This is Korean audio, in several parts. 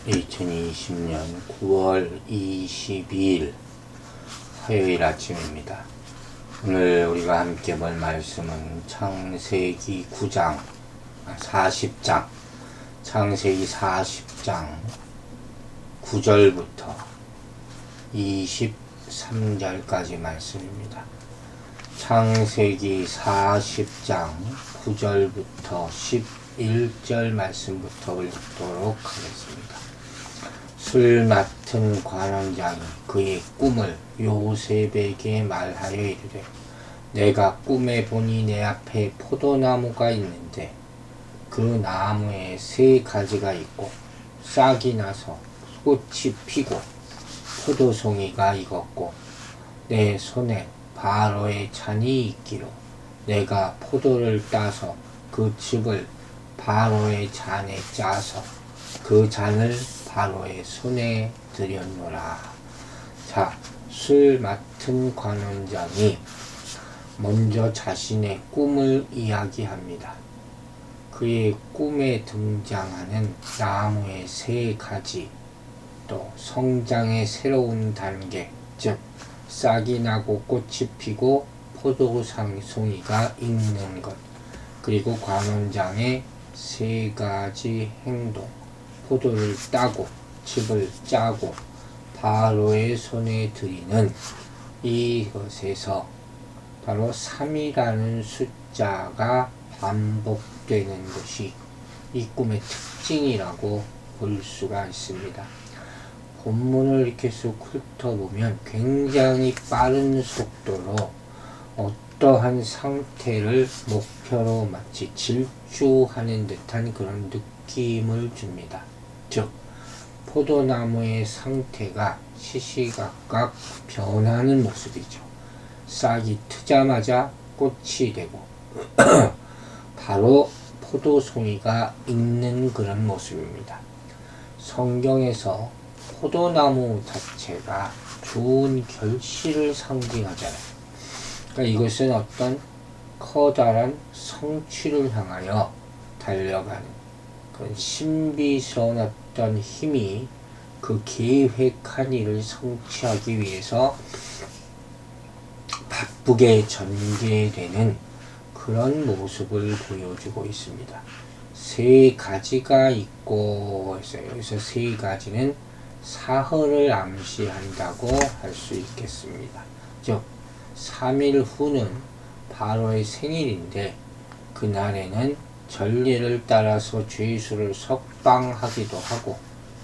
2020년 9월 22일 화요일 아침입니다. 오늘 우리가 함께 볼 말씀은 창세기 40장 창세기 40장 9절부터 23절까지 말씀입니다. 창세기 40장 9절부터 11절 말씀부터 읽도록 하겠습니다. 술 맡은 관원장이 그의 꿈을 요셉에게 말하여 이르되, 내가 꿈에 보니 내 앞에 포도나무가 있는데 그 나무에 3가지가 있고 싹이 나서 꽃이 피고 포도송이가 익었고 내 손에 바로의 잔이 있기로 내가 포도를 따서 그 즙을 바로의 잔에 짜서 그 잔을 바로의 손에 들였노라. 자, 술 맡은 관원장이 먼저 자신의 꿈을 이야기합니다. 그의 꿈에 등장하는 나무의 3가지, 또 성장의 새로운 단계, 즉 싹이 나고 꽃이 피고 포도송이가 익는 것, 그리고 관원장의 3가지 행동, 포도를 따고 즙을 짜고 바로의 손에 들이는 이것에서 바로 3이라는 숫자가 반복되는 것이 이 꿈의 특징이라고 볼 수가 있습니다. 본문을 이렇게 쑥 훑어보면 굉장히 빠른 속도로 어떠한 상태를 목표로 마치 질주하는 듯한 그런 느낌을 줍니다. 즉, 포도나무의 상태가 시시각각 변하는 모습이죠. 싹이 트자마자 꽃이 되고 바로 포도송이가 익는 그런 모습입니다. 성경에서 포도나무 자체가 좋은 결실을 상징하잖아요. 그러니까 이것은 어떤 커다란 성취를 향하여 달려가는 그런 신비스러운 어떤 힘이 그 계획한 일을 성취하기 위해서 바쁘게 전개되는 그런 모습을 보여주고 있습니다. 3가지가 있고 했어요. 여기서 3가지는 사흘을 암시한다고 할 수 있겠습니다. 즉 3일 후는 바로의 생일인데 그날에는 전례를 따라서 죄수를 석방하기도 하고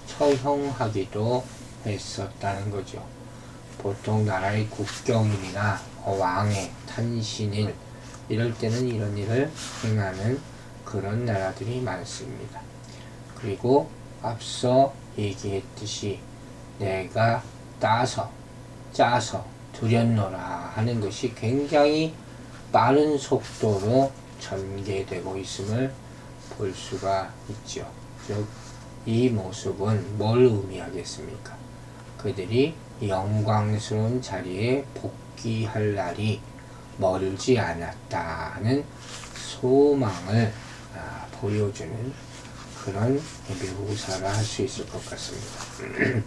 처형하기도 했었다는 거죠. 보통 나라의 국경일이나 왕의 탄신일 이럴 때는 이런 일을 행하는 그런 나라들이 많습니다. 그리고 앞서 얘기했듯이 내가 따서 짜서 들였노라 하는 것이 굉장히 빠른 속도로 전개되고 있음을 볼 수가 있죠. 즉, 이 모습은 뭘 의미하겠습니까? 그들이 영광스러운 자리에 복귀할 날이 멀지 않았다는 소망을 보여주는 그런 묘사를 할 수 있을 것 같습니다.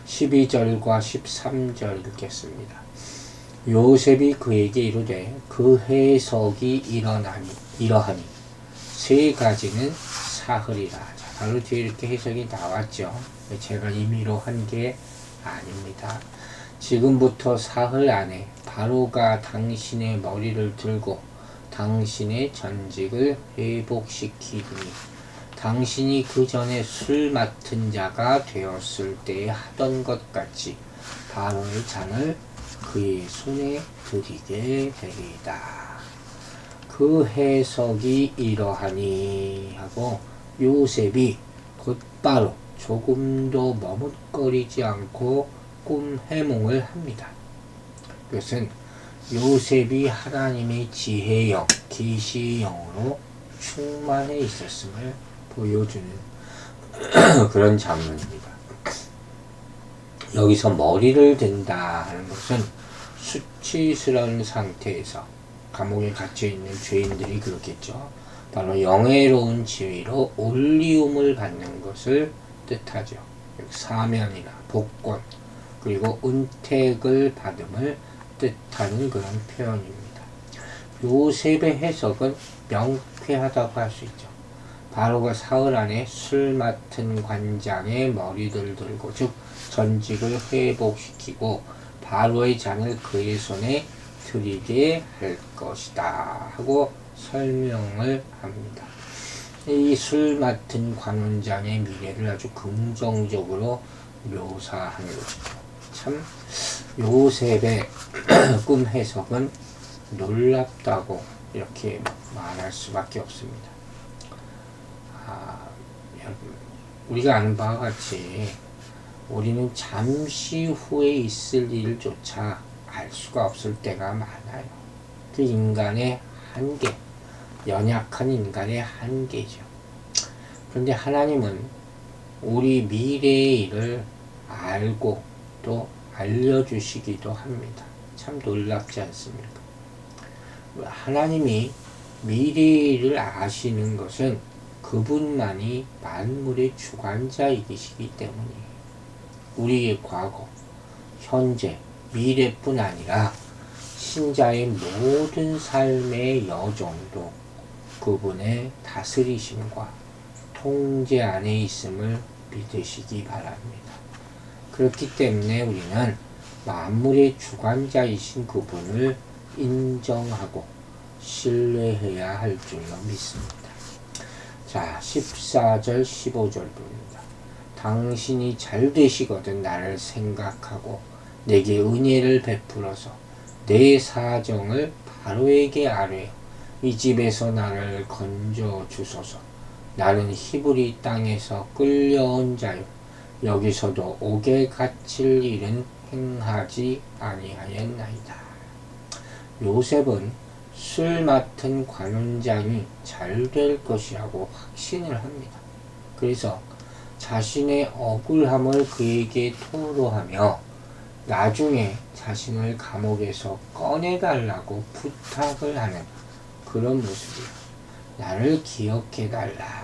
12절과 13절 읽겠습니다. 요셉이 그에게 이르되 그 해석이 이러하니 3가지는 사흘이라. 자, 바로 뒤에 이렇게 해석이 나왔죠. 제가 임의로 한 게 아닙니다. 지금부터 사흘 안에 바로가 당신의 머리를 들고 당신의 전직을 회복시키리니 당신이 그 전에 술 맡은 자가 되었을 때 하던 것 같이 바로의 잔을 그의 손에 드리게 되리이다. 그 해석이 이러하니 하고 요셉이 곧바로 조금도 머뭇거리지 않고 꿈 해몽을 합니다. 그것은 요셉이 하나님의 지혜영, 계시영으로 충만해 있었음을 보여주는 그런 장면입니다. 여기서 머리를 댄다 하는 것은 수치스러운 상태에서 감옥에 갇혀있는 죄인들이 그렇겠죠. 바로 영예로운 지위로 올리움을 받는 것을 뜻하죠. 사면이나 복권 그리고 은택을 받음을 뜻하는 그런 표현입니다. 요셉의 해석은 명쾌하다고 할 수 있죠. 바로가 사흘 안에 술 맡은 관장의 머리를 들고 즉 전직을 회복시키고 바로의 잔을 그의 손에 드리게 할 것이다 하고 설명을 합니다. 이 술 맡은 관원장의 미래를 아주 긍정적으로 묘사하는 것이죠. 참 요셉의 꿈 해석은 놀랍다고 이렇게 말할 수밖에 없습니다. 우리가 아는 바와 같이 우리는 잠시 후에 있을 일조차 알 수가 없을 때가 많아요. 그 인간의 한계, 연약한 인간의 한계죠. 그런데 하나님은 우리 미래의 일을 알고 또 알려주시기도 합니다. 참 놀랍지 않습니까? 하나님이 미래의 일을 아시는 것은 그분만이 만물의 주관자이시기 때문이에요. 우리의 과거, 현재, 미래뿐 아니라 신자의 모든 삶의 여정도 그분의 다스리심과 통제 안에 있음을 믿으시기 바랍니다. 그렇기 때문에 우리는 만물의 주관자이신 그분을 인정하고 신뢰해야 할 줄로 믿습니다. 자, 14절 15절 봅니다. 당신이 잘 되시거든 나를 생각하고 내게 은혜를 베풀어서 내 사정을 바로에게 아뢰어 이 집에서 나를 건져 주소서. 나는 히브리 땅에서 끌려온 자요 여기서도 옥에 갇힐 일은 행하지 아니하였나이다. 요셉은 술 맡은 관원장이 잘 될 것이라고 확신을 합니다. 그래서 자신의 억울함을 그에게 토로하며 나중에 자신을 감옥에서 꺼내달라고 부탁을 하는 그런 모습이에요. 나를 기억해달라.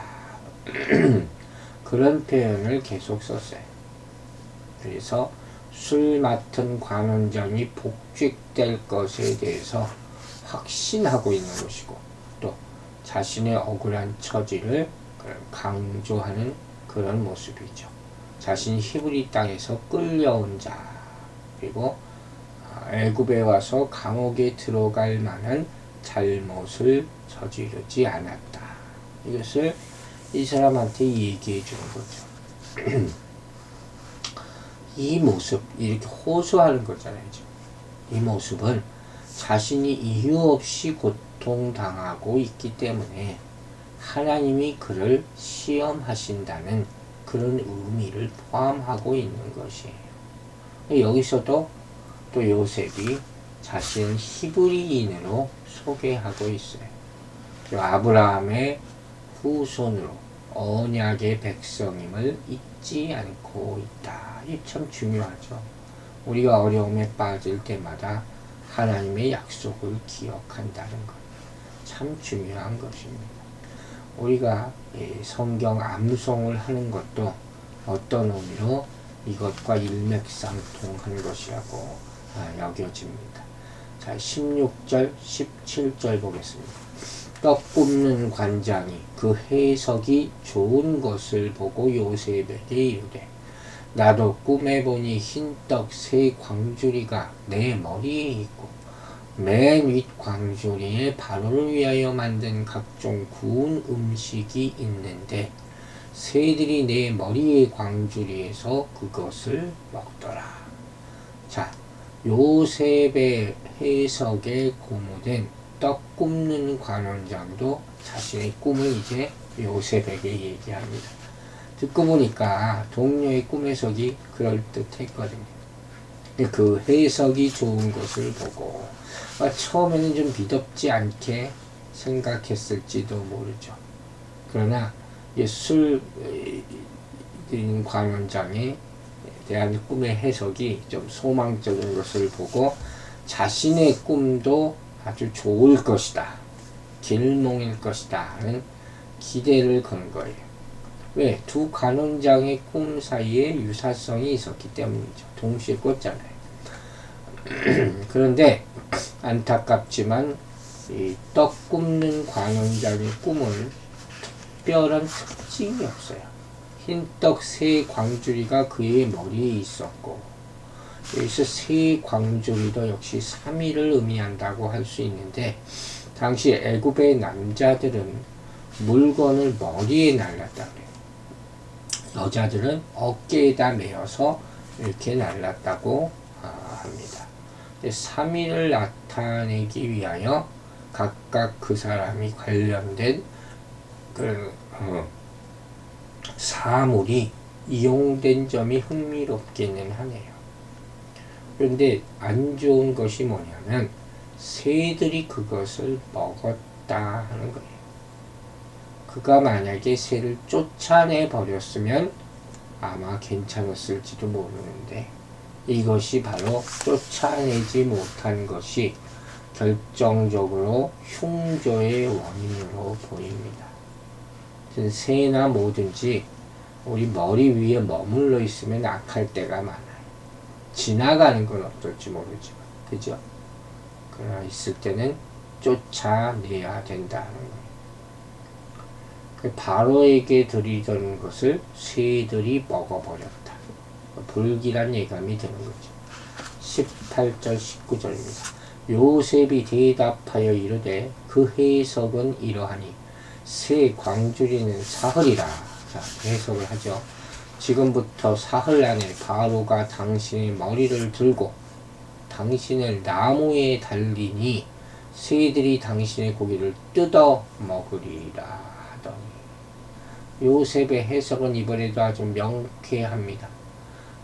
그런 표현을 계속 썼어요. 그래서 술 맡은 관원장이 복직될 것에 대해서 확신하고 있는 것이고 또 자신의 억울한 처지를 강조하는 그런 모습이죠. 자신이 히브리 땅에서 끌려온 자 그리고 애굽에 와서 감옥에 들어갈 만한 잘못을 저지르지 않았다. 이것을 이 사람한테 얘기해 주는 거죠. 이 모습, 이렇게 호소하는 거잖아요. 이 모습은 자신이 이유 없이 고통당하고 있기 때문에 하나님이 그를 시험하신다는 그런 의미를 포함하고 있는 것이에요. 여기서도 또 요셉이 자신을 히브리인으로 소개하고 있어요. 아브라함의 후손으로 언약의 백성임을 잊지 않고 있다. 이게 참 중요하죠. 우리가 어려움에 빠질 때마다 하나님의 약속을 기억한다는 것. 참 중요한 것입니다. 우리가 성경 암송을 하는 것도 어떤 의미로 이것과 일맥상통한 것이라고 여겨집니다. 자, 16절, 17절 보겠습니다. 떡 굽는 관장이 그 해석이 좋은 것을 보고 요셉에게 이르되 나도 꿈에 보니 흰떡 세 광주리가 내 머리에 있고 맨 윗 광주리에 바로를 위하여 만든 각종 구운 음식이 있는데 새들이 내 머리의 광주리에서 그것을 먹더라. 자, 요셉의 해석에 고무된 떡 굽는 관원장도 자신의 꿈을 이제 요셉에게 얘기합니다. 듣고 보니까 동료의 꿈 해석이 그럴듯했거든요. 그 해석이 좋은 것을 보고 처음에는 좀 믿었지 않게 생각했을지도 모르죠. 그러나 술 관원장에 대한 꿈의 해석이 좀 소망적인 것을 보고 자신의 꿈도 아주 좋을 것이다. 길몽일 것이다. 하는 기대를 건 거예요. 왜? 두 관원장의 꿈 사이에 유사성이 있었기 때문이죠. 동시에 꿨잖아요. 그런데 안타깝지만 이 떡 굽는 관원장의 꿈은 특별한 특징이 없어요. 흰떡 세 광주리가 그의 머리에 있었고, 여기서 세 광주리도 역시 3일을 의미한다고 할 수 있는데, 당시 애굽의 남자들은 물건을 머리에 날랐다 그래요. 여자들은 어깨에다 메어서 이렇게 날랐다고 합니다. 3일을 나타내기 위하여 각각 그 사람이 관련된 그런 사물이 이용된 점이 흥미롭기는 하네요. 그런데 안 좋은 것이 뭐냐면 새들이 그것을 먹었다 하는 거예요. 그가 만약에 새를 쫓아내 버렸으면 아마 괜찮았을지도 모르는데, 이것이 바로 쫓아내지 못한 것이 결정적으로 흉조의 원인으로 보입니다. 새나 뭐든지 우리 머리 위에 머물러 있으면 악할 때가 많아요. 지나가는 건 어떨지 모르지만, 그죠? 그러나 있을 때는 쫓아내야 된다는 거예요. 바로에게 드리던 것을 새들이 먹어버렸다. 불길한 예감이 드는 거죠. 18절 19절입니다. 요셉이 대답하여 이르되 그 해석은 이러하니 새 광주리는 사흘이라. 자, 해석을 하죠. 지금부터 사흘 안에 바로가 당신의 머리를 들고 당신을 나무에 달리니 새들이 당신의 고기를 뜯어 먹으리라 하더니, 요셉의 해석은 이번에도 아주 명쾌합니다.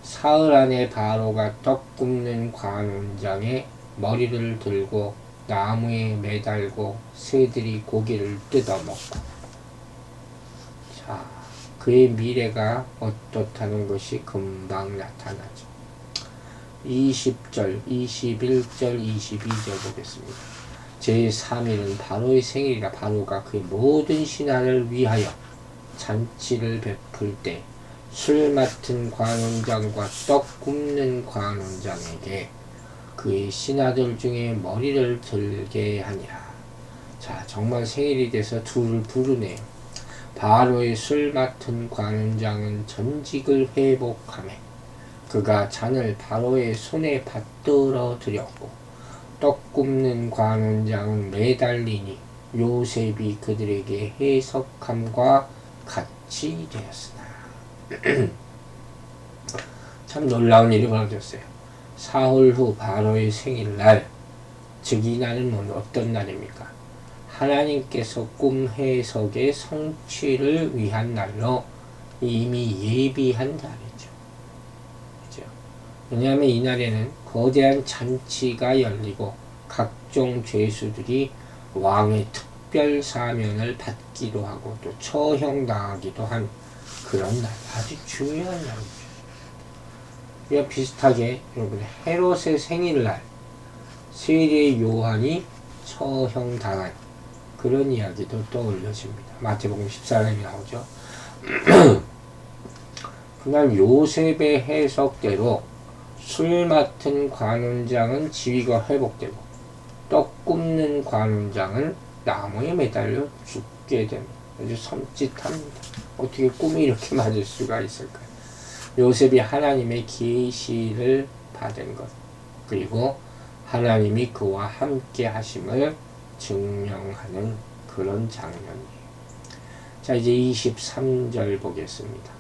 사흘 안에 바로가 떡 굽는 관원장의 머리를 들고 나무에 매달고 새들이 고기를 뜯어먹고, 자, 그의 미래가 어떻다는 것이 금방 나타나죠. 20절, 21절, 22절 보겠습니다. 제3일은 바로의 생일이라. 바로가 그의 모든 신하를 위하여 잔치를 베풀 때 술 맡은 관원장과 떡 굽는 관원장에게 그의 신하들 중에 머리를 들게 하니라. 자, 정말 생일이 돼서 둘을 부르네요. 바로의 술 맡은 관원장은 전직을 회복하며 그가 잔을 바로의 손에 받들어 드렸고, 떡 굽는 관원장은 매달리니 요셉이 그들에게 해석함과 같이 되었으나. 참 놀라운 일이 벌어졌어요. 사흘 후 바로의 생일날, 즉 이날은 어떤 날입니까? 하나님께서 꿈 해석의 성취를 위한 날로 이미 예비한 날이죠. 그죠? 왜냐하면 이날에는 거대한 잔치가 열리고 각종 죄수들이 왕의 특별 사면을 받기도 하고 또 처형당하기도 한 그런 날, 아주 중요한 날이죠. 이와 비슷하게 여러분, 헤롯의 생일날 세례 요한이 처형당한 그런 이야기도 떠올려집니다. 마태복음 14장이 나오죠. 그날 요셉의 해석대로 술 맡은 관원장은 지위가 회복되고 떡 굽는 관원장은 나무에 매달려 죽게 됩니다. 아주 섬찟합니다. 어떻게 꿈이 이렇게 맞을 수가 있을까요? 요셉이 하나님의 계시를 받은 것, 그리고 하나님이 그와 함께 하심을 증명하는 그런 장면이에요. 자, 이제 23절 보겠습니다.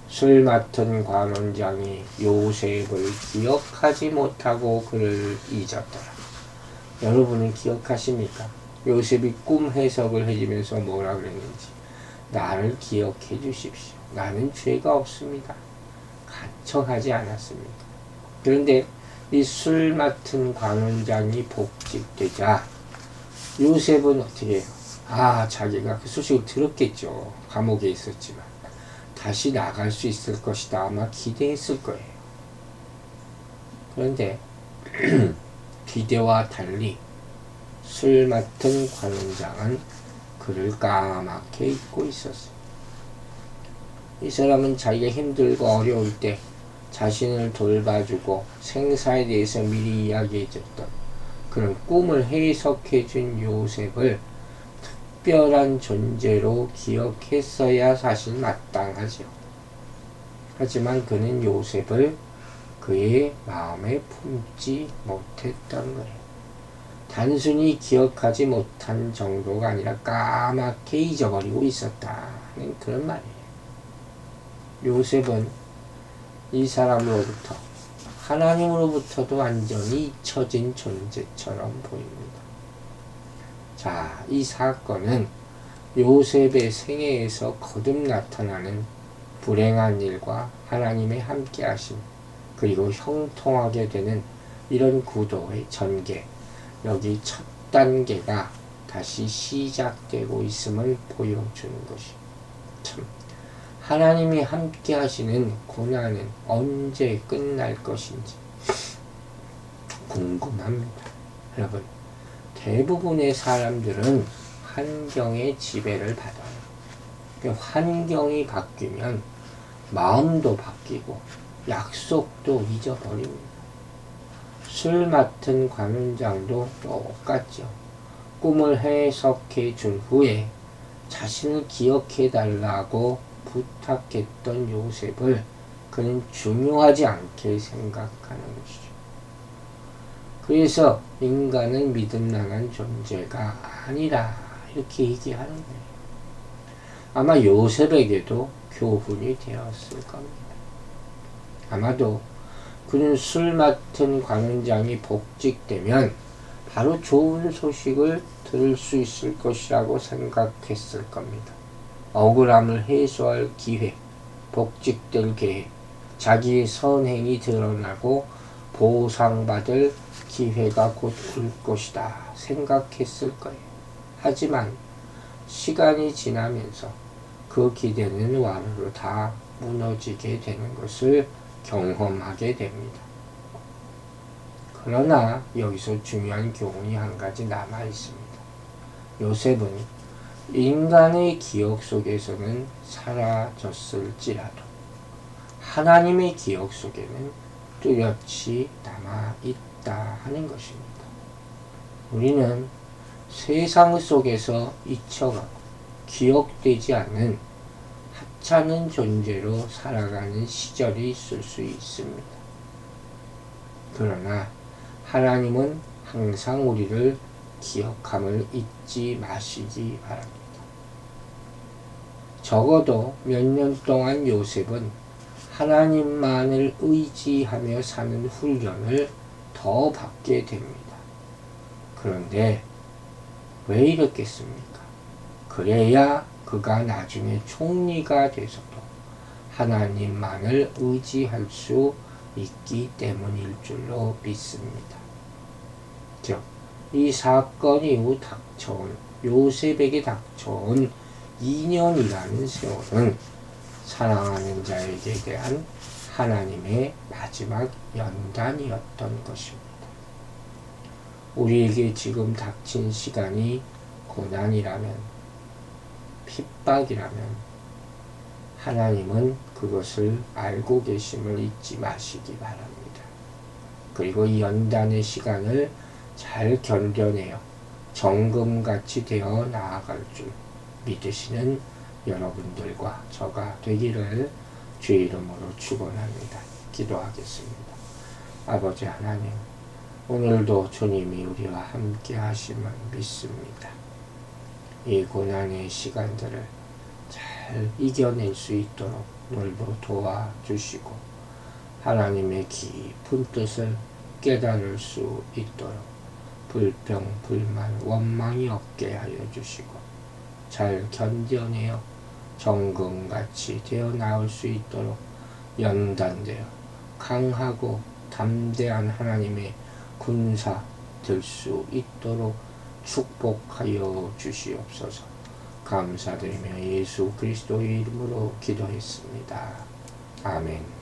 술 맡은 관원장이 요셉을 기억하지 못하고 그를 잊었더라. 여러분은 기억하십니까? 요셉이 꿈 해석을 해주면서 뭐라 그랬는지. 나를 기억해 주십시오. 나는 죄가 없습니다. 간청하지 않았습니다. 그런데 이 술 맡은 관원장이 복직되자 요셉은 어떻게 해요? 자기가 그 소식을 들었겠죠. 감옥에 있었지만 다시 나갈 수 있을 것이다 아마 기대했을 거예요. 그런데 기대와 달리 술 맡은 관원장은 그를 까맣게 잊고 있었어요. 이 사람은 자기가 힘들고 어려울 때 자신을 돌봐주고 생사에 대해서 미리 이야기해줬던 그런 꿈을 해석해준 요셉을 특별한 존재로 기억했어야 사실 마땅하죠. 하지만 그는 요셉을 그의 마음에 품지 못했던 거예요. 단순히 기억하지 못한 정도가 아니라 까맣게 잊어버리고 있었다는 그런 말이에요. 요셉은 이 사람으로부터, 하나님으로부터도 완전히 잊혀진 존재처럼 보입니다. 자, 이 사건은 요셉의 생애에서 거듭 나타나는 불행한 일과 하나님의 함께하심, 그리고 형통하게 되는 이런 구도의 전개, 여기 첫 단계가 다시 시작되고 있음을 보여주는 것이 참, 하나님이 함께 하시는 고난은 언제 끝날 것인지 궁금합니다. 여러분, 대부분의 사람들은 환경의 지배를 받아요. 환경이 바뀌면 마음도 바뀌고 약속도 잊어버립니다. 술 맡은 관원장도 똑같죠. 꿈을 해석해 준 후에 자신을 기억해 달라고 부탁했던 요셉을 그는 중요하지 않게 생각하는 것이죠. 그래서 인간은 믿음만한 존재가 아니라 이렇게 얘기하는 거예요. 아마 요셉에게도 교훈이 되었을 겁니다. 아마도 그는 술 맡은 관원장이 복직되면 바로 좋은 소식을 들을 수 있을 것이라고 생각했을 겁니다. 억울함을 해소할 기회, 복직될 계획, 자기의 선행이 드러나고 보상받을 기회가 곧 올 것이다 생각했을 거예요. 하지만 시간이 지나면서 그 기대는 와르르 다 무너지게 되는 것을 경험하게 됩니다. 그러나 여기서 중요한 교훈이 한 가지 남아 있습니다. 요셉은 인간의 기억 속에서는 사라졌을지라도 하나님의 기억 속에는 뚜렷이 남아 있다 하는 것입니다. 우리는 세상 속에서 잊혀가고 기억되지 않는 하찮은 존재로 살아가는 시절이 있을 수 있습니다. 그러나 하나님은 항상 우리를 기억함을 잊지 마시기 바랍니다. 적어도 몇 년 동안 요셉은 하나님만을 의지하며 사는 훈련을 더 받게 됩니다. 그런데 왜 이랬겠습니까? 그래야 그가 나중에 총리가 돼서도 하나님만을 의지할 수 있기 때문일 줄로 믿습니다. 즉, 이 사건 이후 닥쳐온 요셉에게 닥쳐온 2년이라는 세월은 사랑하는 자에게 대한 하나님의 마지막 연단이었던 것입니다. 우리에게 지금 닥친 시간이 고난이라면, 핍박이라면 하나님은 그것을 알고 계심을 잊지 마시기 바랍니다. 그리고 이 연단의 시간을 잘 견뎌내어 정금같이 되어 나아갈 줄 믿으시는 여러분들과 저가 되기를 주의 이름으로 축원합니다. 기도하겠습니다. 아버지 하나님, 오늘도 주님이 우리와 함께 하심을 믿습니다. 이 고난의 시간들을 잘 이겨낼 수 있도록 오늘도 도와주시고 하나님의 깊은 뜻을 깨달을 수 있도록 불평, 불만, 원망이 없게 하여 주시고 잘 견뎌내어 정금같이 되어 나올 수 있도록 연단되어 강하고 담대한 하나님의 군사 될 수 있도록 축복하여 주시옵소서. 감사드리며 예수 그리스도의 이름으로 기도했습니다. 아멘.